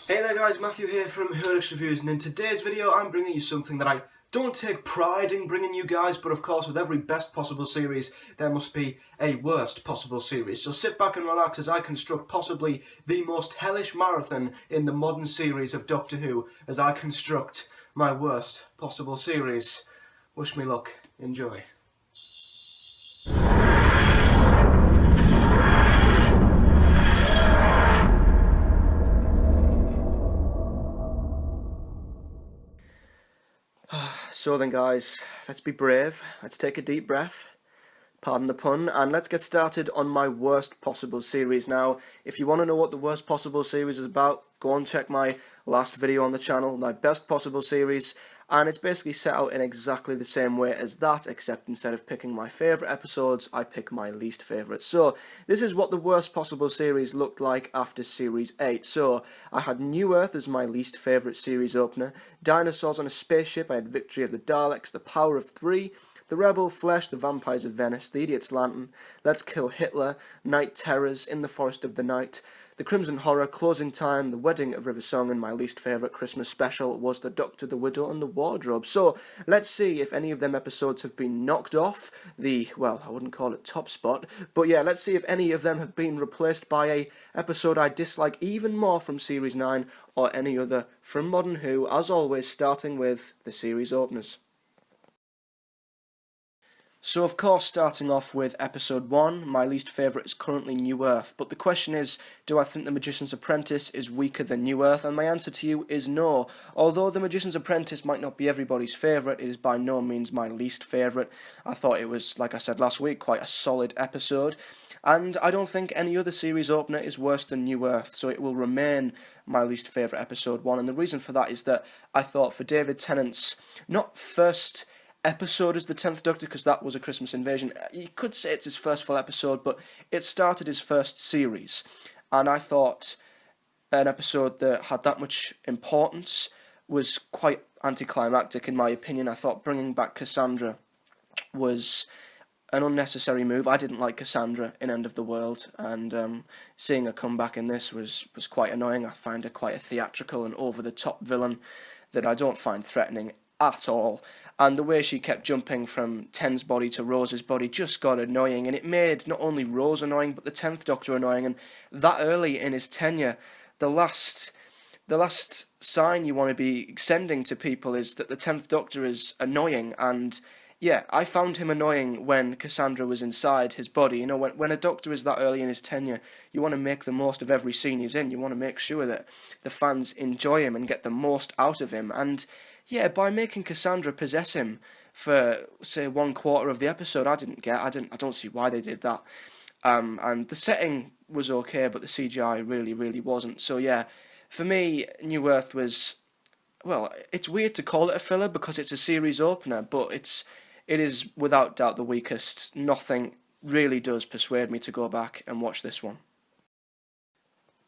Hey there guys, Matthew here from Hellish Reviews, and in today's video I'm bringing you something that I don't take pride in bringing you guys, but of course with every best possible series there must be a worst possible series. So sit back and relax as I construct possibly the most hellish marathon in the modern series of Doctor Who as I construct my worst possible series. Wish me luck. Enjoy. So then guys, let's be brave, let's take a deep breath, pardon the pun, and let's get started on my worst possible series. Now, if you want to know what the worst possible series is about, go and check my last video on the channel, my best possible series, and it's basically set out in exactly the same way as that, except instead of picking my favourite episodes, I pick my least favourite. So, this is what the worst possible series looked like after Series 8. So, I had New Earth as my least favourite series opener, Dinosaurs on a Spaceship, I had Victory of the Daleks, The Power of Three, The Rebel, Flesh, The Vampires of Venice, The Idiot's Lantern, Let's Kill Hitler, Night Terrors, In the Forest of the Night, The Crimson Horror, Closing Time, The Wedding of River Song, and my least favourite Christmas special was The Doctor, the Widow, and the Wardrobe. So, let's see if any of them episodes have been knocked off the, well, I wouldn't call it top spot, but yeah, let's see if any of them have been replaced by a episode I dislike even more from Series 9, or any other from Modern Who, as always starting with the series openers. So of course, starting off with episode 1, my least favourite is currently New Earth, but the question is, do I think The Magician's Apprentice is weaker than New Earth? And my answer to you is no. Although The Magician's Apprentice might not be everybody's favourite, it is by no means my least favourite. I thought it was, like I said last week, quite a solid episode. And I don't think any other series opener is worse than New Earth, so it will remain my least favourite episode 1. And the reason for that is that I thought for David Tennant's, not first episode as the 10th Doctor, because that was a Christmas Invasion. You could say it's his first full episode, but it started his first series, and I thought an episode that had that much importance was quite anticlimactic in my opinion. I thought bringing back Cassandra was an unnecessary move. I didn't like Cassandra in End of the World, and seeing her come back in this was quite annoying. I find her quite a theatrical and over-the-top villain that I don't find threatening at all. And the way she kept jumping from Ten's body to Rose's body just got annoying, and it made not only Rose annoying, but the 10th Doctor annoying, and that early in his tenure, the last sign you want to be sending to people is that the 10th Doctor is annoying, and yeah, I found him annoying when Cassandra was inside his body. You know, when a Doctor is that early in his tenure, you want to make the most of every scene he's in. You want to make sure that the fans enjoy him and get the most out of him, and yeah, by making Cassandra possess him for, say, 1/4 of the episode, I don't see why they did that. And the setting was okay, but the CGI really wasn't. So yeah, for me, New Earth was, well, it's weird to call it a filler because it's a series opener, but it is without doubt the weakest. Nothing really does persuade me to go back and watch this one.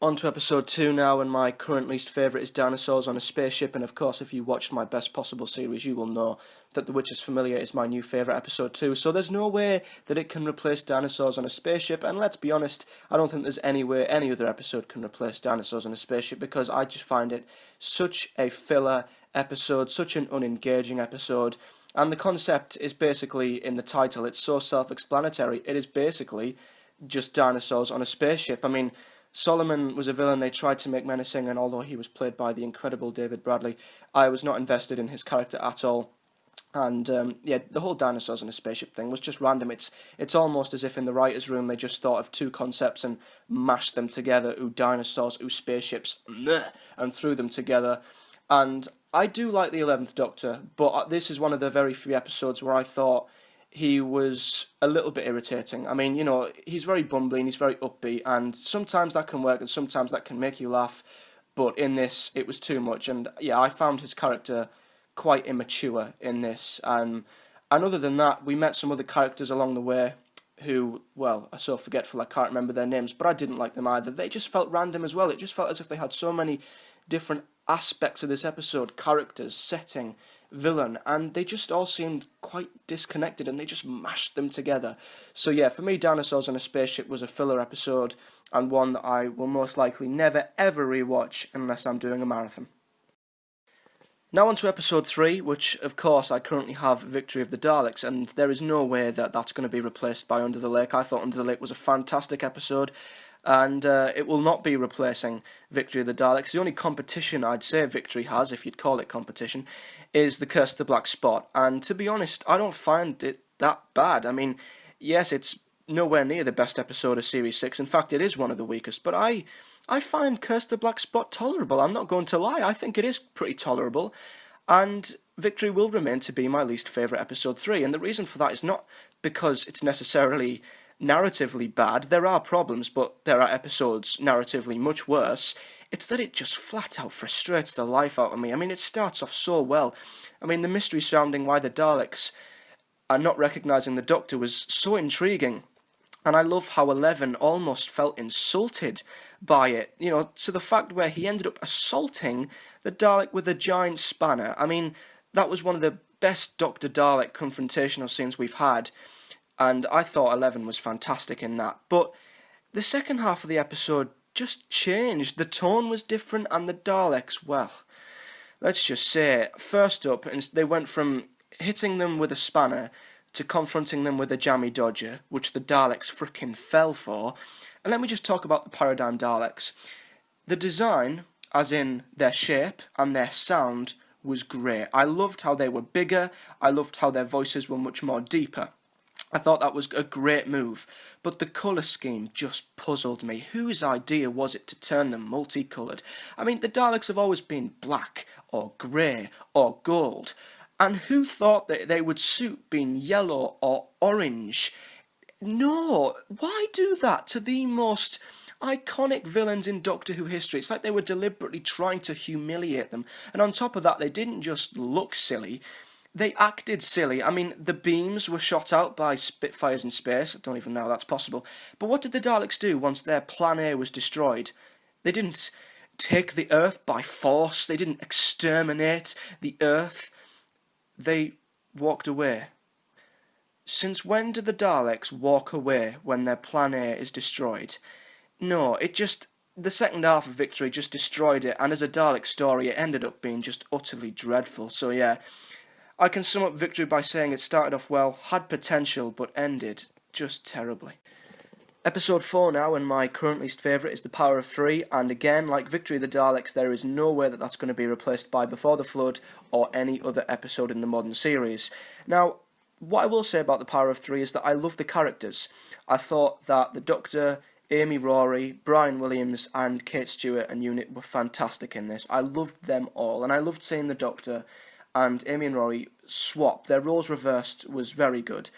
On to episode 2 now, and my current least favourite is Dinosaurs on a Spaceship, and of course if you watched my best possible series you will know that The Witch's Familiar is my new favourite episode too, so there's no way that it can replace Dinosaurs on a Spaceship, and let's be honest, I don't think there's any way any other episode can replace Dinosaurs on a Spaceship, because I just find it such a filler episode, such an unengaging episode, and the concept is basically in the title. It's so self-explanatory. It is basically just dinosaurs on a spaceship. I mean, Solomon was a villain they tried to make menacing, and although he was played by the incredible David Bradley, I was not invested in his character at all. And yeah, the whole dinosaurs on a spaceship thing was just random. It's almost as if in the writer's room they just thought of two concepts and mashed them together, ooh dinosaurs, ooh spaceships, and threw them together. And I do like the 11th Doctor, but this is one of the very few episodes where I thought he was a little bit irritating. I mean, you know, he's very bumbling, he's very upbeat, and sometimes that can work and sometimes that can make you laugh, but in this, it was too much, and yeah, I found his character quite immature in this, and other than that, we met some other characters along the way who, well, are so forgetful I can't remember their names, but I didn't like them either. They just felt random as well. It just felt as if they had so many different aspects of this episode, characters, setting, villain, and they just all seemed quite disconnected, and they just mashed them together. So yeah, for me, Dinosaurs on a Spaceship was a filler episode, and one that I will most likely never ever rewatch unless I'm doing a marathon. Now on to episode 3, which of course I currently have Victory of the Daleks, and there is no way that that's going to be replaced by Under the Lake. I thought Under the Lake was a fantastic episode, and it will not be replacing Victory of the Daleks. The only competition I'd say Victory has, if you'd call it competition, is The Curse of the Black Spot, and to be honest, I don't find it that bad. I mean, yes, it's nowhere near the best episode of Series 6, in fact it is one of the weakest, but I find Curse the Black Spot tolerable. I'm not going to lie, I think it is pretty tolerable, and Victory will remain to be my least favourite episode 3, and the reason for that is not because it's necessarily narratively bad. There are problems, but there are episodes narratively much worse. It's that it just flat out frustrates the life out of me. I mean, it starts off so well. I mean, the mystery surrounding why the Daleks are not recognising the Doctor was so intriguing. And I love how 11 almost felt insulted by it, you know, to the fact where he ended up assaulting the Dalek with a giant spanner. I mean, that was one of the best Doctor Dalek confrontational scenes we've had, and I thought 11 was fantastic in that. But the second half of the episode just changed. The tone was different, and the Daleks, well, let's just say, first up, they went from hitting them with a spanner to confronting them with a jammy dodger, which the Daleks frickin' fell for. And let me just talk about the Paradigm Daleks. The design, as in their shape and their sound, was great. I loved how they were bigger, I loved how their voices were much more deeper. I thought that was a great move, but the colour scheme just puzzled me. Whose idea was it to turn them multicoloured? I mean, the Daleks have always been black, or grey, or gold, and who thought that they would suit being yellow or orange? No, why do that to the most iconic villains in Doctor Who history? It's like they were deliberately trying to humiliate them, and on top of that, they didn't just look silly, they acted silly. I mean, the beams were shot out by Spitfires in space. I don't even know how that's possible. But what did the Daleks do once their Plan A was destroyed? They didn't take the Earth by force. They didn't exterminate the Earth. They walked away. Since when do the Daleks walk away when their Plan A is destroyed? No, the second half of Victory just destroyed it, and as a Dalek story, it ended up being just utterly dreadful. So yeah, I can sum up Victory by saying it started off well, had potential, but ended just terribly. Episode 4 now, and my current least favourite is The Power of Three, and again, like Victory of the Daleks, there is no way that that's going to be replaced by Before the Flood or any other episode in the modern series. Now, what I will say about The Power of Three is that I love the characters. I thought that the Doctor, Amy Rory, Brian Williams, and Kate Stewart and Unit were fantastic in this. I loved them all, and I loved seeing the Doctor and Amy and Rory swap. Their roles reversed was very good.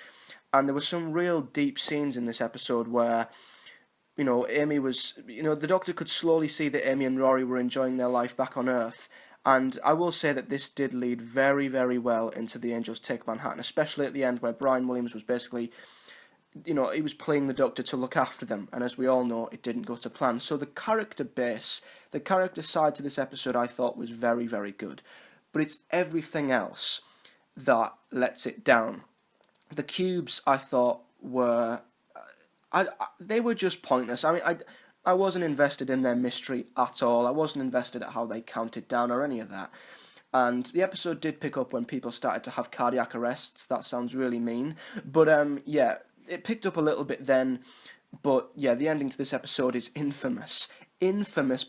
And there were some real deep scenes in this episode where, you know, the Doctor could slowly see that Amy and Rory were enjoying their life back on Earth. And I will say that this did lead very, very well into The Angels Take Manhattan, especially at the end where Brian Williams was basically, you know, he was playing the Doctor to look after them. And as we all know, it didn't go to plan. So the character base, the character side to this episode I thought was very, very good. But it's everything else that lets it down. The cubes, I thought, were... they were just pointless. I mean, I wasn't invested in their mystery at all. I wasn't invested at how they counted down or any of that. And the episode did pick up when people started to have cardiac arrests. That sounds really mean. But, yeah, it picked up a little bit then. But, yeah, the ending to this episode is infamous. Infamous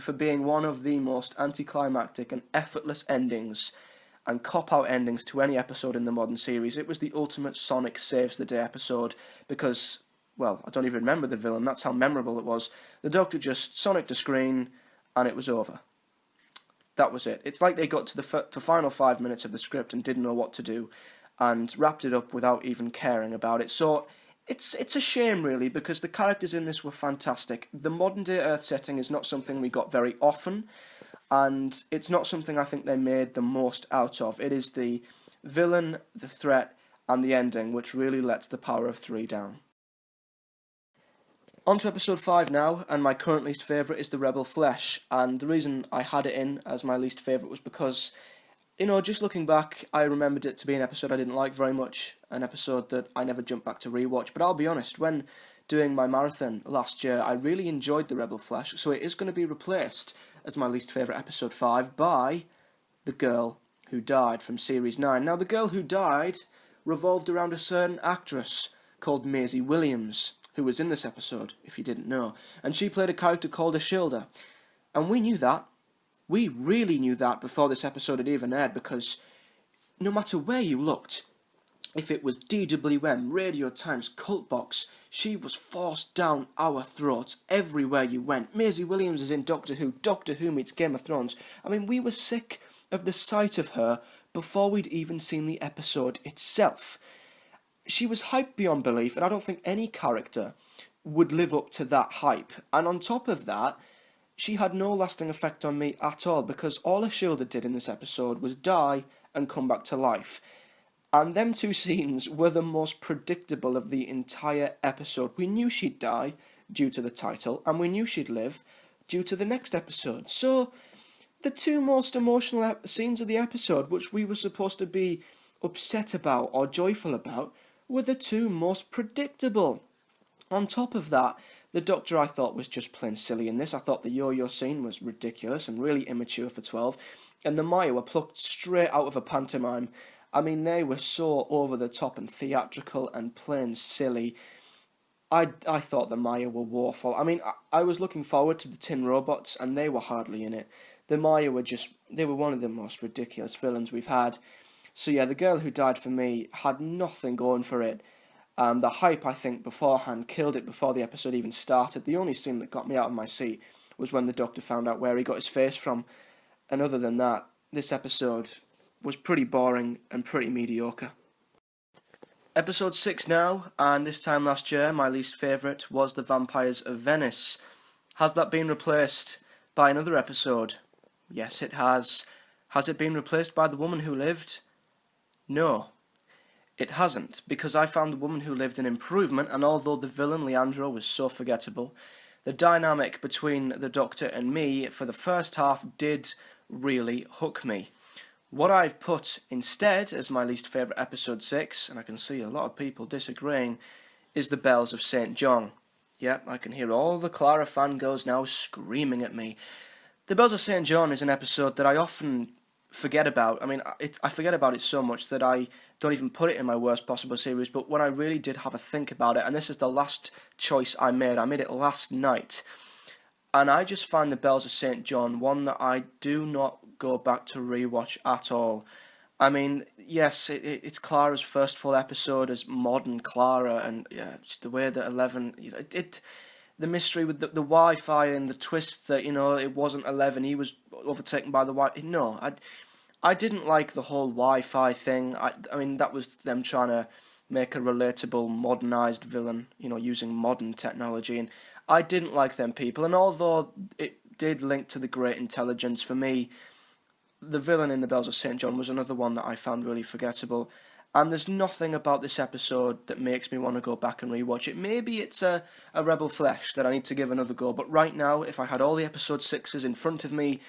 for being one of the most anticlimactic and effortless endings and cop-out endings to any episode in the modern series. It was the ultimate Sonic Saves the Day episode because, well, I don't even remember the villain. That's how memorable it was. The Doctor just sonicked the screen and it was over. That was it. It's like they got to the final 5 minutes of the script and didn't know what to do and wrapped it up without even caring about it. So it's a shame, really, because the characters in this were fantastic. The modern-day Earth setting is not something we got very often, and it's not something I think they made the most out of. It is the villain, the threat, and the ending which really lets The Power of Three down. On to episode 5 now, and my current least favourite is The Rebel Flesh, and the reason I had it in as my least favourite was because, you know, just looking back, I remembered it to be an episode I didn't like very much, an episode that I never jumped back to rewatch, but I'll be honest, when doing my marathon last year, I really enjoyed the Rebel Flesh, so it is going to be replaced as my least favourite episode 5 by The Girl Who Died from Series 9. Now, The Girl Who Died revolved around a certain actress called Maisie Williams, who was in this episode, if you didn't know, and she played a character called Ashilda. And we knew that. We really knew that before this episode had even aired, because no matter where you looked, if it was DWM, Radio Times, Cult Box, she was forced down our throats everywhere you went. Maisie Williams is in Doctor Who meets Game of Thrones. I mean, we were sick of the sight of her before we'd even seen the episode itself. She was hyped beyond belief, and I don't think any character would live up to that hype. And on top of that, she had no lasting effect on me at all, because all Ashilda did in this episode was die and come back to life. And them two scenes were the most predictable of the entire episode. We knew she'd die due to the title, and we knew she'd live due to the next episode. So, the two most emotional scenes of the episode, which we were supposed to be upset about or joyful about, were the two most predictable. On top of that, the Doctor I thought was just plain silly in this. I thought the yo-yo scene was ridiculous and really immature for 12, and the Maya were plucked straight out of a pantomime. I mean, they were so over the top and theatrical and plain silly. I thought the Maya were woeful. I mean, I was looking forward to the Tin Robots, and they were hardly in it. The Maya were they were one of the most ridiculous villains we've had. So yeah, The Girl Who Died for me had nothing going for it. The hype, I think, beforehand killed it before the episode even started. The only scene that got me out of my seat was when the Doctor found out where he got his face from. And other than that, this episode was pretty boring and pretty mediocre. Episode 6 now, and this time last year, my least favourite was The Vampires of Venice. Has that been replaced by another episode? Yes, it has. Has it been replaced by The Woman Who Lived? No, it hasn't, because I found The Woman Who Lived an improvement, and although the villain Leandro was so forgettable, the dynamic between the Doctor and me for the first half did really hook me. What I've put instead as my least favourite episode 6, and I can see a lot of people disagreeing, is The Bells of St. John. Yep, I can hear all the Clara fangirls now screaming at me. The Bells of St. John is an episode that I often forget about. I mean, I forget about it so much that I don't even put it in my worst possible series, but when I really did have a think about it, and this is the last choice I made it last night, and I just find The Bells of St. John one that I do not go back to rewatch at all. I mean, yes, it's Clara's first full episode as modern Clara, and yeah, just the way that 11, the mystery with the Wi-Fi and the twist that, it wasn't 11, he was overtaken by the Wi-Fi. No, I didn't like the whole Wi-Fi thing. I mean, that was them trying to make a relatable, modernised villain, using modern technology, and I didn't like them people. And although it did link to the Great Intelligence, for me, the villain in The Bells of St. John was another one that I found really forgettable. And there's nothing about this episode that makes me want to go back and rewatch it. Maybe it's a Rebel Flesh that I need to give another go. But right now, if I had all the episode 6s in front of me,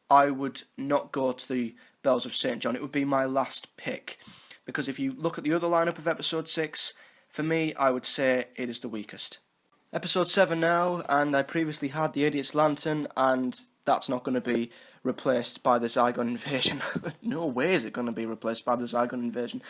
I would not go to The Bells of St. John. It would be my last pick. Because if you look at the other lineup of episode 6, for me, I would say it is the weakest. Episode 7 now, and I previously had The Idiot's Lantern, and that's not going to be replaced by the Zygon Invasion. No way is it going to be replaced by the Zygon Invasion.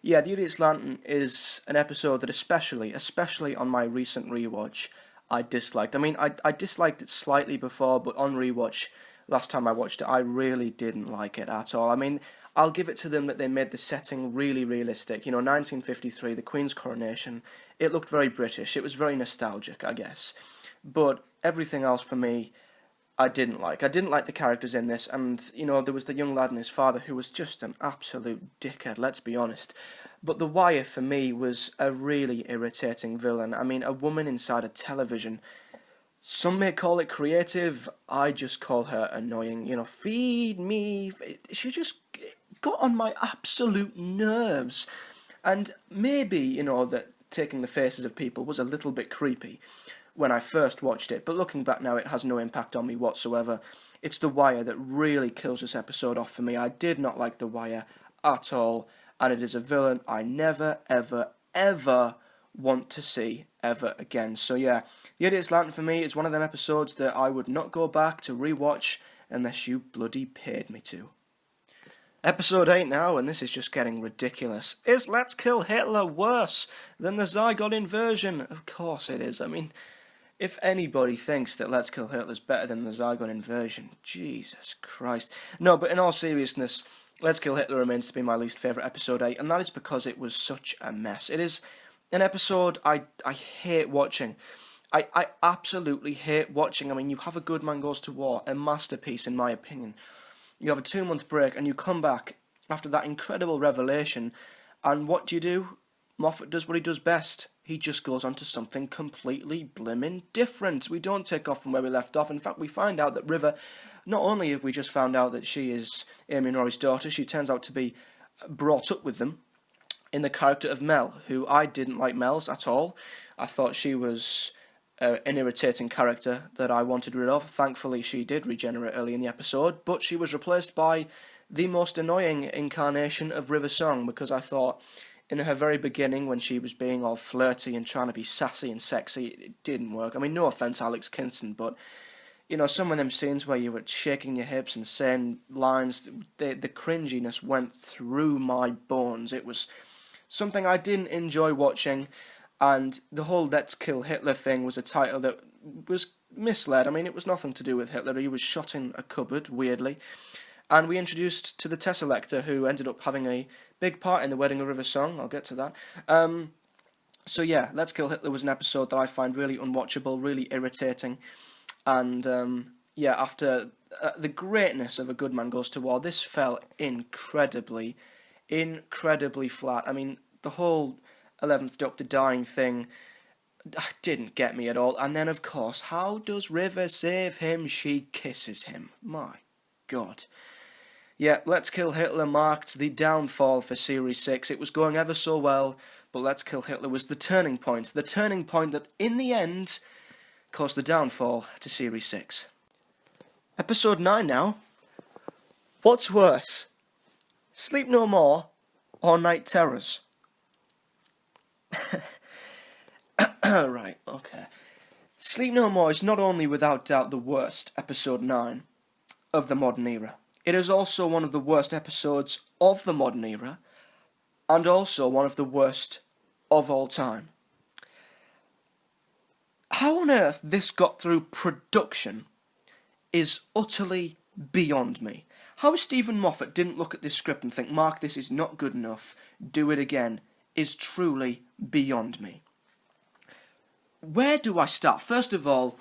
Yeah, The Idiot's Lantern is an episode that especially on my recent rewatch, I disliked. I mean, I disliked it slightly before, but on rewatch, last time I watched it, I really didn't like it at all. I mean, I'll give it to them that they made the setting really realistic. 1953, the Queen's coronation, it looked very British. It was very nostalgic, I guess. But everything else for me, I didn't like. I didn't like the characters in this, and, there was the young lad and his father who was just an absolute dickhead, let's be honest. But the Wire, for me, was a really irritating villain. I mean, a woman inside a television. Some may call it creative, I just call her annoying. Feed me. She just got on my absolute nerves. And maybe, that taking the faces of people was a little bit creepy when I first watched it, but looking back now, it has no impact on me whatsoever. It's The Wire that really kills this episode off for me. I did not like The Wire at all, and it is a villain I never, ever, ever want to see ever again. So yeah, Julius Lanten for me is one of them episodes that I would not go back to rewatch unless you bloody paid me to. Episode 8 now, and this is just getting ridiculous. Is Let's Kill Hitler worse than the Zygon inversion? Of course it is. I mean, if anybody thinks that Let's Kill Hitler is better than the Zygon inversion, Jesus Christ. No, but in all seriousness, Let's Kill Hitler remains to be my least favourite episode 8, and that is because it was such a mess. It is an episode I hate watching. I absolutely hate watching. I mean, you have A Good Man Goes to War, a masterpiece in my opinion. You have a 2-month break, and you come back after that incredible revelation, and what do? Moffat does what he does best. He just goes on to something completely blimmin' different. We don't take off from where we left off. In fact, we find out that River, not only have we just found out that she is Amy and Rory's daughter, she turns out to be brought up with them in the character of Mel, who I didn't like Mel's at all. I thought she was an irritating character that I wanted rid of. Thankfully, she did regenerate early in the episode, but she was replaced by the most annoying incarnation of River Song, because I thought in her very beginning, when she was being all flirty and trying to be sassy and sexy, it didn't work. I mean, no offence, Alex Kinston, but, you know, some of them scenes where you were shaking your hips and saying lines, the cringiness went through my bones. It was something I didn't enjoy watching. And the whole Let's Kill Hitler thing was a title that was misled. I mean, it was nothing to do with Hitler. He was shot in a cupboard, weirdly. And we introduced to the Tesselector, who ended up having a big part in the Wedding of River Song. I'll get to that. So yeah, Let's Kill Hitler was an episode that I find really unwatchable, really irritating. And yeah, after the greatness of A Good Man Goes to War, this fell incredibly flat. I mean, the whole 11th Doctor dying thing didn't get me at all. And then, of course, how does River save him? She kisses him. My God. Yeah, Let's Kill Hitler marked the downfall for Series 6. It was going ever so well, but Let's Kill Hitler was the turning point. The turning point that, in the end, caused the downfall to Series 6. Episode 9 now. What's worse? Sleep No More or Night Terrors? Right, okay. Sleep No More is not only without doubt the worst episode 9 of the modern era, it is also one of the worst episodes of the modern era, and also one of the worst of all time. How on earth this got through production is utterly beyond me. How Stephen Moffat didn't look at this script and think, Mark, this is not good enough, do it again, is truly beyond me. Where do I start? First of all,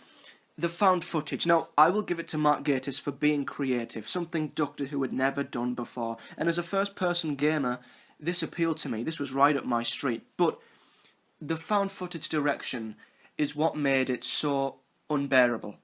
the found footage. Now, I will give it to Mark Gatiss for being creative, something Doctor Who had never done before. And as a first-person gamer, this appealed to me. This was right up my street. But the found footage direction is what made it so unbearable.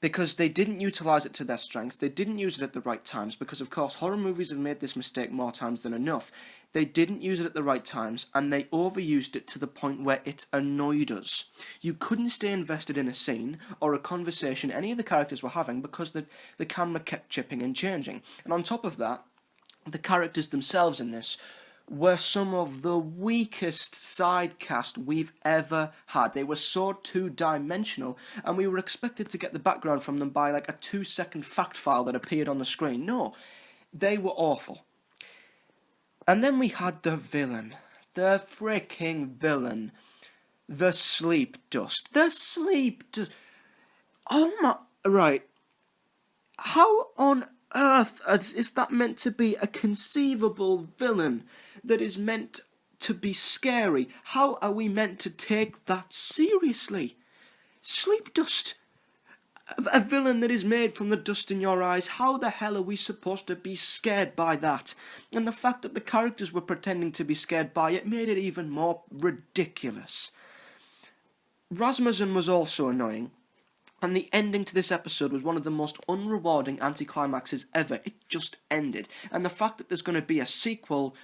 Because they didn't utilise it to their strengths, they didn't use it at the right times, because of course horror movies have made this mistake more times than enough. They didn't use it at the right times, and they overused it to the point where it annoyed us. You couldn't stay invested in a scene, or a conversation any of the characters were having, because the camera kept chipping and changing. And on top of that, the characters themselves in this were some of the weakest side cast we've ever had. They were so two-dimensional, and we were expected to get the background from them by like a 2-second fact file that appeared on the screen. No, they were awful. And then we had the villain. The freaking villain. The Sleep Dust. The Sleep Dust. Oh my... Right. How on earth is that meant to be a conceivable villain that is meant to be scary? How are we meant to take that seriously? Sleep Dust. A villain that is made from the dust in your eyes. How the hell are we supposed to be scared by that? And the fact that the characters were pretending to be scared by it made it even more ridiculous. Rasmussen was also annoying. And the ending to this episode was one of the most unrewarding anticlimaxes ever. It just ended. And the fact that there's going to be a sequel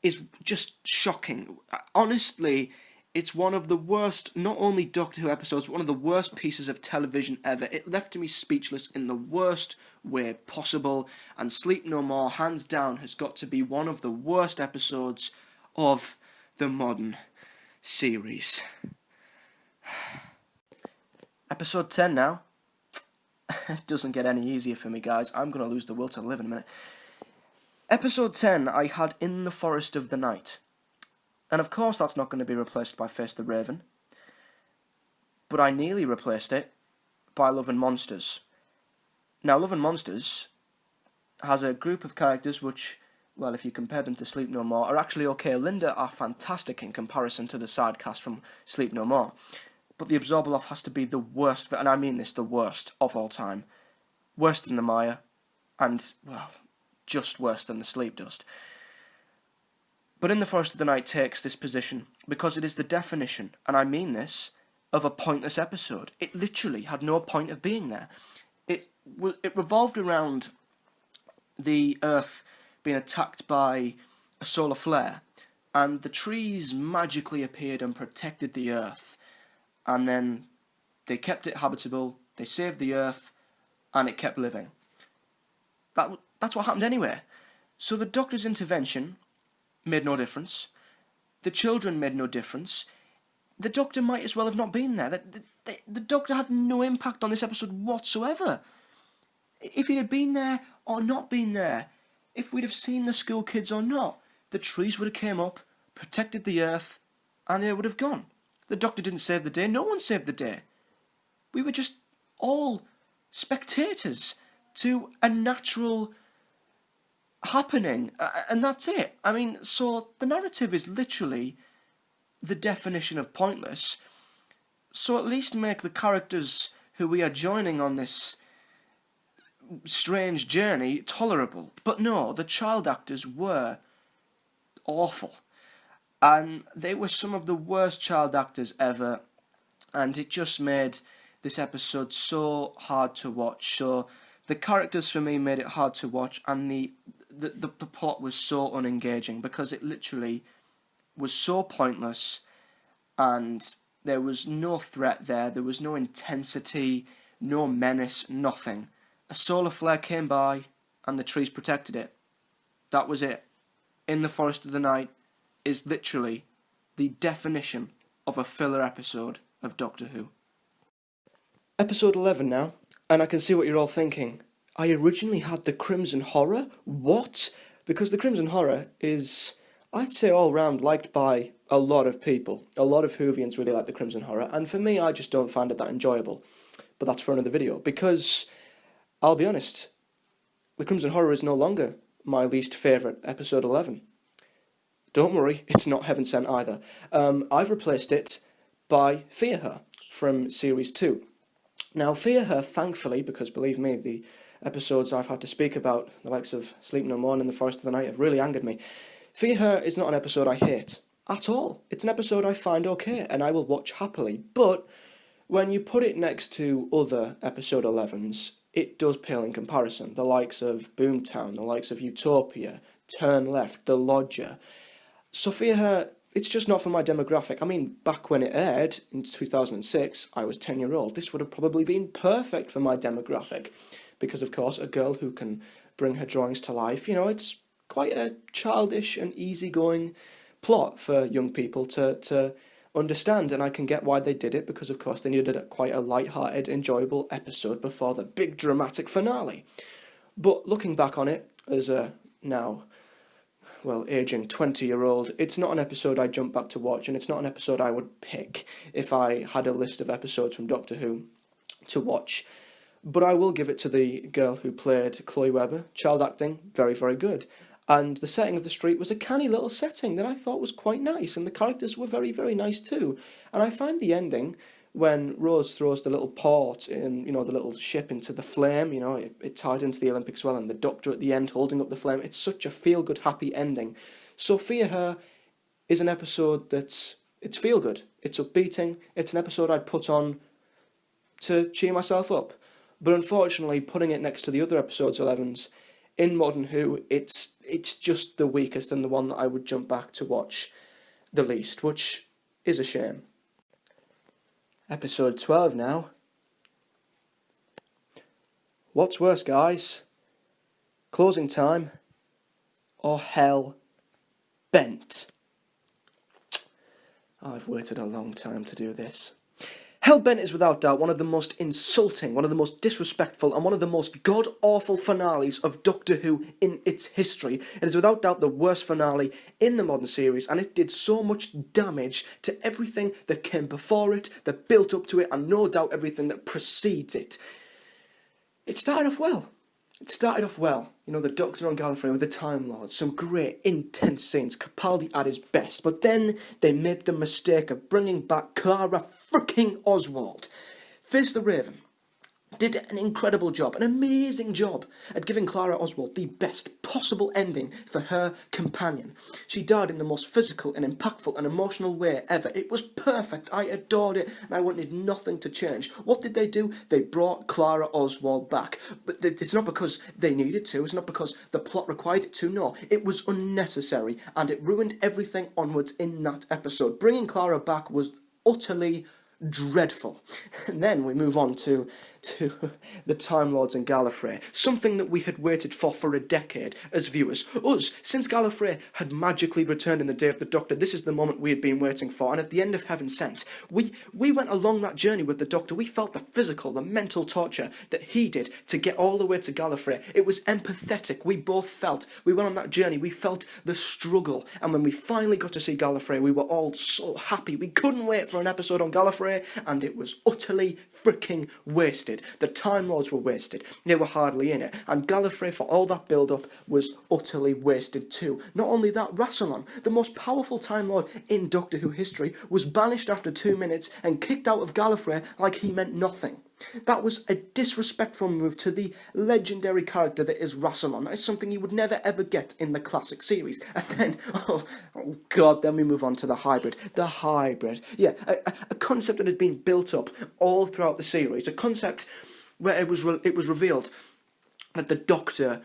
is just shocking. Honestly, it's one of the worst, not only Doctor Who episodes, but one of the worst pieces of television ever. It left me speechless in the worst way possible. And Sleep No More, hands down, has got to be one of the worst episodes of the modern series. Episode 10 now. It doesn't get any easier for me, guys. I'm going to lose the will to live in a minute. Episode 10 I had In the Forest of the Night. And of course that's not going to be replaced by Face the Raven. But I nearly replaced it by Love and Monsters. Now, Love and Monsters has a group of characters which, well, if you compare them to Sleep No More, are actually okay. Linda are fantastic in comparison to the side cast from Sleep No More. But the Absorbaloff has to be the worst, and I mean this, the worst of all time. Worse than the Maya, and, well, just worse than the Sleep Dust. But In the Forest of the Night takes this position because it is the definition, and I mean this, of a pointless episode. It literally had no point of being there. It revolved around the Earth being attacked by a solar flare, and the trees magically appeared and protected the Earth. And then they kept it habitable, they saved the Earth, and it kept living. That's what happened anyway. So the Doctor's intervention made no difference. The children made no difference. The Doctor might as well have not been there. The Doctor had no impact on this episode whatsoever. If he'd have been there or not been there, if we'd have seen the school kids or not, the trees would have came up, protected the Earth, and they would have gone. The Doctor didn't save the day. No one saved the day. We were just all spectators to a natural happening, and that's it. I mean, so the narrative is literally the definition of pointless. So at least make the characters who we are joining on this strange journey tolerable. But no, the child actors were awful. And they were some of the worst child actors ever. And it just made this episode so hard to watch. So the characters for me made it hard to watch. And the plot was so unengaging because it literally was so pointless. And there was no threat there. There was no intensity, no menace, nothing. A solar flare came by and the trees protected it. That was it. In the Forest of the Night is literally the definition of a filler episode of Doctor Who. Episode 11 now, and I can see what you're all thinking. I originally had the Crimson Horror? What? Because the Crimson Horror is, I'd say, all round liked by a lot of people. A lot of Whovians really like the Crimson Horror, and for me, I just don't find it that enjoyable. But that's for another video, because, I'll be honest, the Crimson Horror is no longer my least favourite episode 11. Don't worry, it's not Heaven Sent either. I've replaced it by Fear Her from Series 2. Now, Fear Her, thankfully, because believe me, the episodes I've had to speak about, the likes of Sleep No More and In the Forest of the Night, have really angered me. Fear Her is not an episode I hate at all. It's an episode I find okay, and I will watch happily. But when you put it next to other episode 11s, it does pale in comparison. The likes of Boomtown, the likes of Utopia, Turn Left, The Lodger. So Fear Her, it's just not for my demographic. I mean, back when it aired in 2006, I was 10-year-old. This would have probably been perfect for my demographic. Because, of course, a girl who can bring her drawings to life, you know, it's quite a childish and easygoing plot for young people to understand. And I can get why they did it, because, of course, they needed quite a light-hearted, enjoyable episode before the big dramatic finale. But looking back on it, as a now, well, aging 20-year-old, it's not an episode I jump back to watch, and it's not an episode I would pick if I had a list of episodes from Doctor Who to watch. But I will give it to the girl who played Chloe Webber. Child acting, very, very good. And the setting of the street was a canny little setting that I thought was quite nice, and the characters were very, very nice too. And I find the ending, when Rose throws the little port in, you know, the little ship into the flame, you know, it tied into the Olympics well, and the Doctor at the end holding up the flame, it's such a feel-good, happy ending. So Fear Her is an episode it's feel-good, it's upbeating, it's an episode I'd put on to cheer myself up. But unfortunately, putting it next to the other episodes 11s, in Modern Who, it's just the weakest and the one that I would jump back to watch the least, which is a shame. Episode 12 now. What's worse, guys? Closing Time or Hellbent? I've waited a long time to do this. Hellbent is without doubt one of the most insulting, one of the most disrespectful, and one of the most god-awful finales of Doctor Who in its history. It is without doubt the worst finale in the modern series, and it did so much damage to everything that came before it, that built up to it, and no doubt everything that precedes it. It started off well. You know, the Doctor on Gallifrey with the Time Lords, some great, intense scenes, Capaldi at his best, but then they made the mistake of bringing back Clara freaking Oswald. Face the Raven did an incredible job, an amazing job at giving Clara Oswald the best possible ending for her companion. She died in the most physical and impactful and emotional way ever. It was perfect. I adored it, and I wanted nothing to change. What did they do? They brought Clara Oswald back. But it's not because they needed to. It's not because the plot required it to. No, it was unnecessary, and it ruined everything onwards in that episode. Bringing Clara back was utterly dreadful. And then we move on to the Time Lords and Gallifrey, something that we had waited for a decade as viewers. Us, since Gallifrey had magically returned in the Day of the Doctor, this is the moment we had been waiting for, and at the end of Heaven Sent, we went along that journey with the Doctor. We felt the physical, the mental torture that he did to get all the way to Gallifrey. It was empathetic. We both felt, we went on that journey, we felt the struggle, and when we finally got to see Gallifrey, we were all so happy. We couldn't wait for an episode on Gallifrey, and it was utterly freaking wasted. The Time Lords were wasted. They were hardly in it. And Gallifrey, for all that build-up, was utterly wasted too. Not only that, Rassilon, the most powerful Time Lord in Doctor Who history, was banished after 2 minutes and kicked out of Gallifrey like he meant nothing. That was a disrespectful move to the legendary character that is Rassilon. That is something you would never ever get in the classic series. And then, oh god, then we move on to the hybrid. The hybrid. Yeah, a concept that had been built up all throughout the series. A concept where it was revealed that the Doctor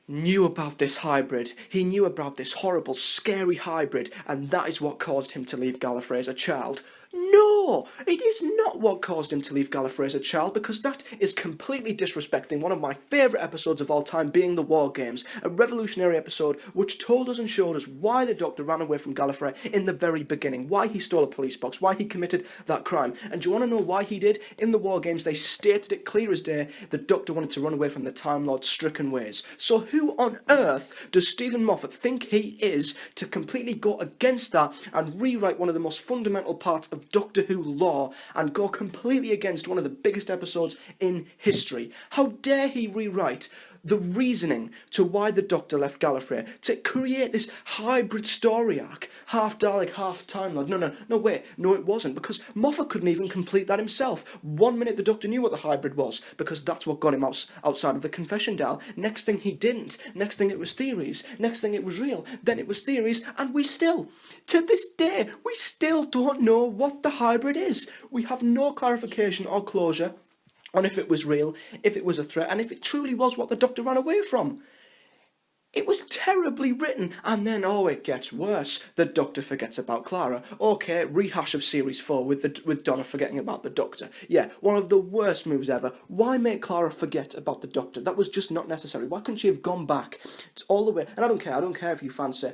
knew about this hybrid. He knew about this horrible, scary hybrid, and that is what caused him to leave Gallifrey as a child. No, it is not what caused him to leave Gallifrey as a child, because that is completely disrespecting one of my favourite episodes of all time, being the War Games, a revolutionary episode which told us and showed us why the Doctor ran away from Gallifrey in the very beginning, why he stole a police box, why he committed that crime. And do you want to know why he did? In the War Games, they stated it clear as day, the Doctor wanted to run away from the Time Lord's stricken ways. So who on earth does Stephen Moffat think he is to completely go against that and rewrite one of the most fundamental parts of Doctor Who lore and go completely against one of the biggest episodes in history? How dare he rewrite the reasoning to why the Doctor left Gallifrey to create this hybrid story arc, half Dalek, half Time Lord? No, wait, no it wasn't, because Moffat couldn't even complete that himself. 1 minute the Doctor knew what the hybrid was, because that's what got him outside of the confession dial. Next thing he didn't. Next thing it was theories. Next thing it was real. Then it was theories, and we still, to this day, we still don't know what the hybrid is. We have no clarification or closure on if it was real, if it was a threat, and if it truly was what the Doctor ran away from. It was terribly written, and then, oh, it gets worse. The Doctor forgets about Clara. Okay, rehash of Series 4 with Donna forgetting about the Doctor. Yeah, one of the worst moves ever. Why make Clara forget about the Doctor? That was just not necessary. Why couldn't she have gone back? It's all the way, and I don't care if you fans say,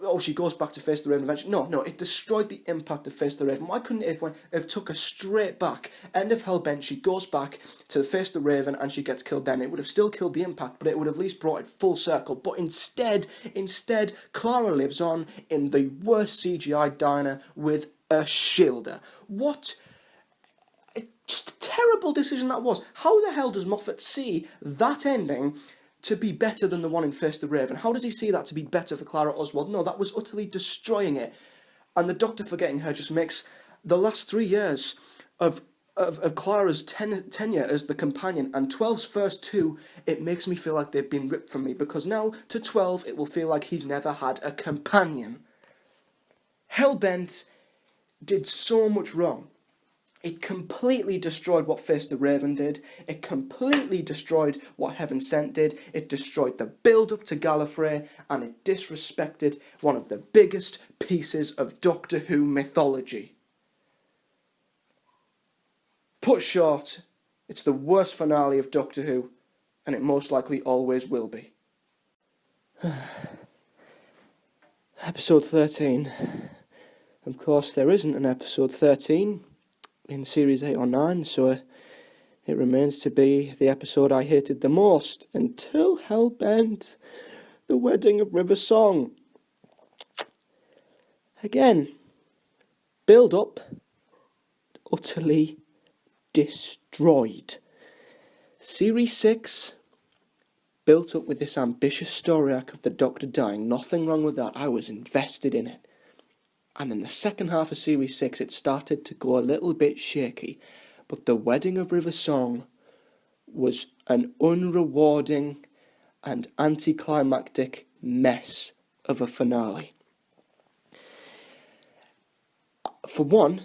oh, she goes back to Face the Raven eventually. No, it destroyed the impact of Face the Raven. Why couldn't it have took her straight back? End of Hellbent, she goes back to Face the Raven and she gets killed then. It would have still killed the impact, but it would have at least brought it full circle. But instead, Clara lives on in the worst CGI diner with a shielder. What? Just a terrible decision that was. How the hell does Moffat see that ending to be better than the one in Face the Raven? How does he see that to be better for Clara Oswald? No, that was utterly destroying it. And the Doctor forgetting her just makes the last 3 years of Clara's tenure as the companion and 12's first 2, it makes me feel like they've been ripped from me, because now to 12 it will feel like he's never had a companion. Hellbent did so much wrong. It completely destroyed what Face the Raven did. It completely destroyed what Heaven Sent did. It destroyed the build-up to Gallifrey, and it disrespected one of the biggest pieces of Doctor Who mythology. Put short, it's the worst finale of Doctor Who, and it most likely always will be. Episode 13. Of course, there isn't an episode 13. in Series 8 or 9, so it remains to be the episode I hated the most, until Hellbent, the wedding of River Song. Again, build up, utterly destroyed. Series 6, built up with this ambitious story arc of the Doctor dying, nothing wrong with that, I was invested in it. And in the second half of Series 6, it started to go a little bit shaky, but the wedding of River Song was an unrewarding and anticlimactic mess of a finale. For one,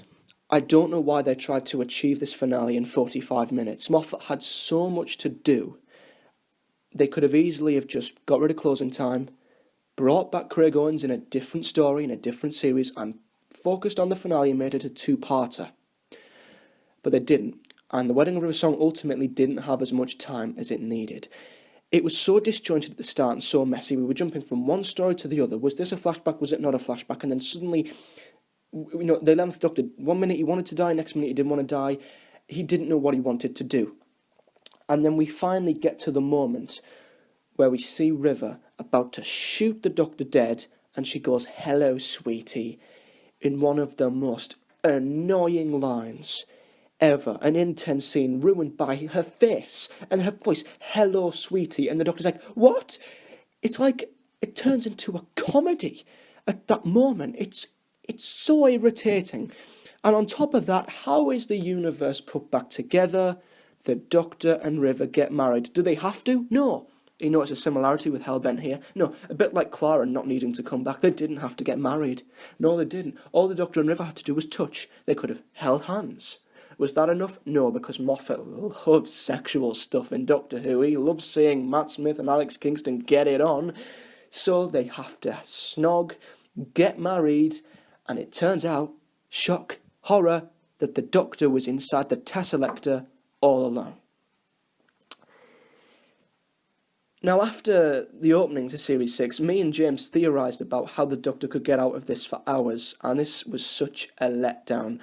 I don't know why they tried to achieve this finale in 45 minutes. Moffat had so much to do. They could have easily have just got rid of closing time, brought back Craig Owens in a different story, in a different series, and focused on the finale and made it a two-parter. But they didn't, and the Wedding of River Song ultimately didn't have as much time as it needed. It was so disjointed at the start and so messy. We were jumping from one story to the other. Was this a flashback? Was it not a flashback? And then suddenly, the 11th Doctor, 1 minute he wanted to die, next minute he didn't want to die. He didn't know what he wanted to do. And then we finally get to the moment where we see River about to shoot the Doctor dead, and she goes, "Hello, sweetie," in one of the most annoying lines ever. An intense scene ruined by her face and her voice. "Hello, sweetie," and the Doctor's like, "What?" It's like it turns into a comedy at that moment. It's so irritating. And on top of that, how is the universe put back together? The Doctor and River get married. Do they have to? No. You notice a similarity with Hellbent here? No, a bit like Clara not needing to come back. They didn't have to get married. No, they didn't. All the Doctor and River had to do was touch. They could have held hands. Was that enough? No, because Moffat loves sexual stuff in Doctor Who. He loves seeing Matt Smith and Alex Kingston get it on. So they have to snog, get married, and it turns out, shock, horror, that the Doctor was inside the Tesselector all along. Now, after the opening to Series 6, me and James theorised about how the Doctor could get out of this for hours, and this was such a letdown.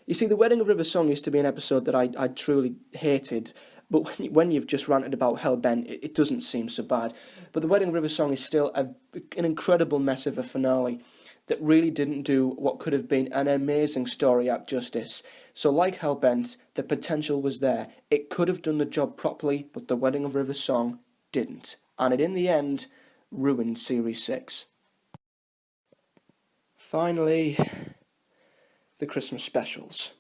You see, the Wedding of River Song used to be an episode that I truly hated, but when you've just ranted about Hellbent, it doesn't seem so bad. But the Wedding of River Song is still an incredible mess of a finale that really didn't do what could have been an amazing story arc justice. So like Hellbent, the potential was there. It could have done the job properly, but the Wedding of River Song didn't. And it, in the end, ruined Series 6. Finally, the Christmas specials.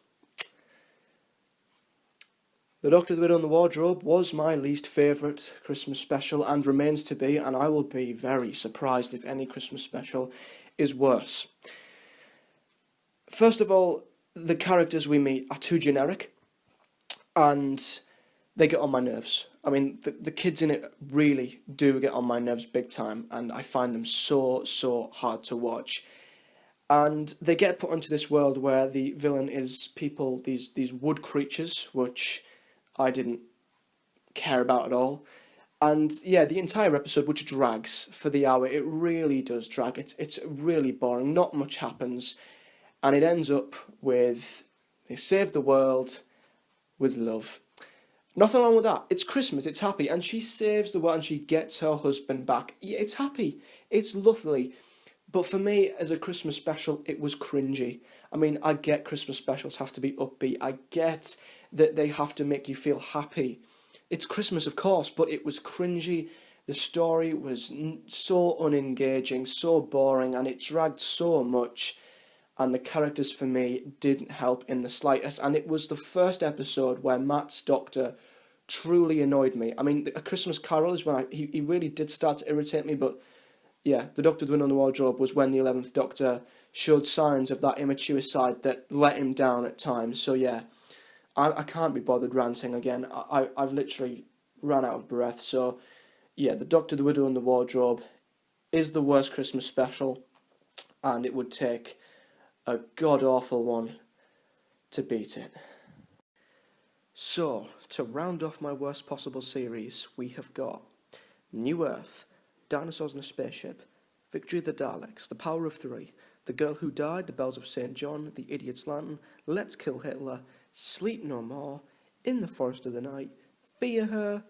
The Doctor, the Widow and the Wardrobe was my least favourite Christmas special and remains to be, and I will be very surprised if any Christmas special is worse. First of all, the characters we meet are too generic, and they get on my nerves. I mean, the kids in it really do get on my nerves big time, and I find them so hard to watch. And they get put into this world where the villain is people, these wood creatures, which I didn't care about at all. And yeah, the entire episode, which drags for the hour, it really does drag. It's really boring, not much happens. And it ends up with, they save the world with love. Nothing wrong with that. It's Christmas, it's happy, and she saves the world and she gets her husband back. Yeah, it's happy, it's lovely. But for me, as a Christmas special, it was cringy. I mean, I get Christmas specials have to be upbeat. I get that they have to make you feel happy. It's Christmas, of course, but it was cringy. The story was so unengaging, so boring, and it dragged so much. And the characters, for me, didn't help in the slightest. And it was the first episode where Matt's Doctor truly annoyed me. I mean, A Christmas Carol is when he really did start to irritate me, but yeah, The Doctor, the Widow and the Wardrobe was when the 11th Doctor showed signs of that immature side that let him down at times. So yeah, I can't be bothered ranting again. I've literally ran out of breath. So yeah, The Doctor, the Widow and the Wardrobe is the worst Christmas special, and it would take a god-awful one to beat it. So, to round off my worst possible series, we have got New Earth, Dinosaurs in a Spaceship, Victory of the Daleks, The Power of Three, The Girl Who Died, The Bells of St. John, The Idiot's Lantern, Let's Kill Hitler, Sleep No More, In the Forest of the Night, Fear Her,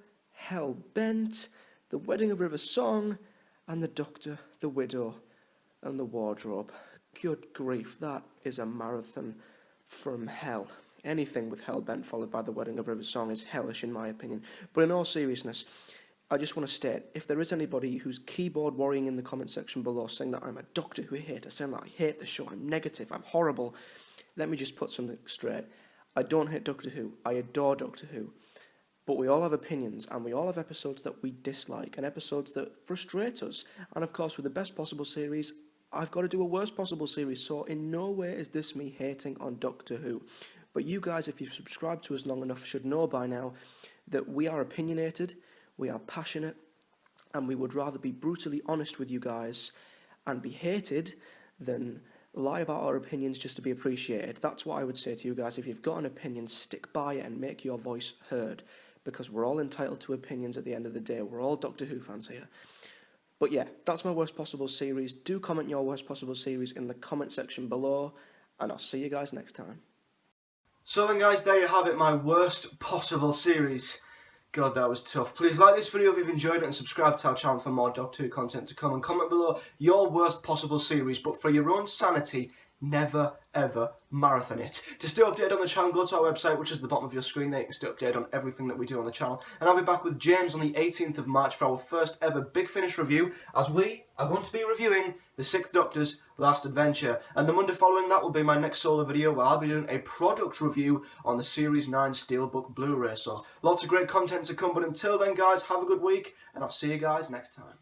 Hellbent, The Wedding of River Song, and The Doctor, The Widow, and The Wardrobe. Good grief, that is a marathon from hell. Anything with Hellbent followed by The Wedding of River Song is hellish in my opinion. But in all seriousness, I just want to state, if there is anybody who's keyboard worrying in the comment section below saying that I'm a Doctor Who hater, saying that I hate the show, I'm negative, I'm horrible, let me just put something straight. I don't hate Doctor Who, I adore Doctor Who. But we all have opinions, and we all have episodes that we dislike, and episodes that frustrate us. And of course, with the best possible series, I've got to do a worst possible series, so in no way is this me hating on Doctor Who. But you guys, if you've subscribed to us long enough, should know by now that we are opinionated, we are passionate, and we would rather be brutally honest with you guys and be hated than lie about our opinions just to be appreciated. That's what I would say to you guys. If you've got an opinion, stick by it and make your voice heard, because we're all entitled to opinions at the end of the day. We're all Doctor Who fans here. But yeah, that's my worst possible series. Do comment your worst possible series in the comment section below, and I'll see you guys next time. So then guys, there you have it, my worst possible series. God, that was tough. Please like this video if you've enjoyed it and subscribe to our channel for more Doctor Who content to come. And comment below your worst possible series, but for your own sanity, never ever marathon it. To stay updated on the channel, go to our website, which is at the bottom of your screen there. You can stay updated on everything that we do on the channel. And I'll be back with James on the 18th of March for our first ever Big Finish review, as we are going to be reviewing the 6th Doctor's Last Adventure. And the Monday following that will be my next solo video, where I'll be doing a product review on the Series 9 Steelbook Blu-ray. So lots of great content to come, but until then guys, have a good week, and I'll see you guys next time.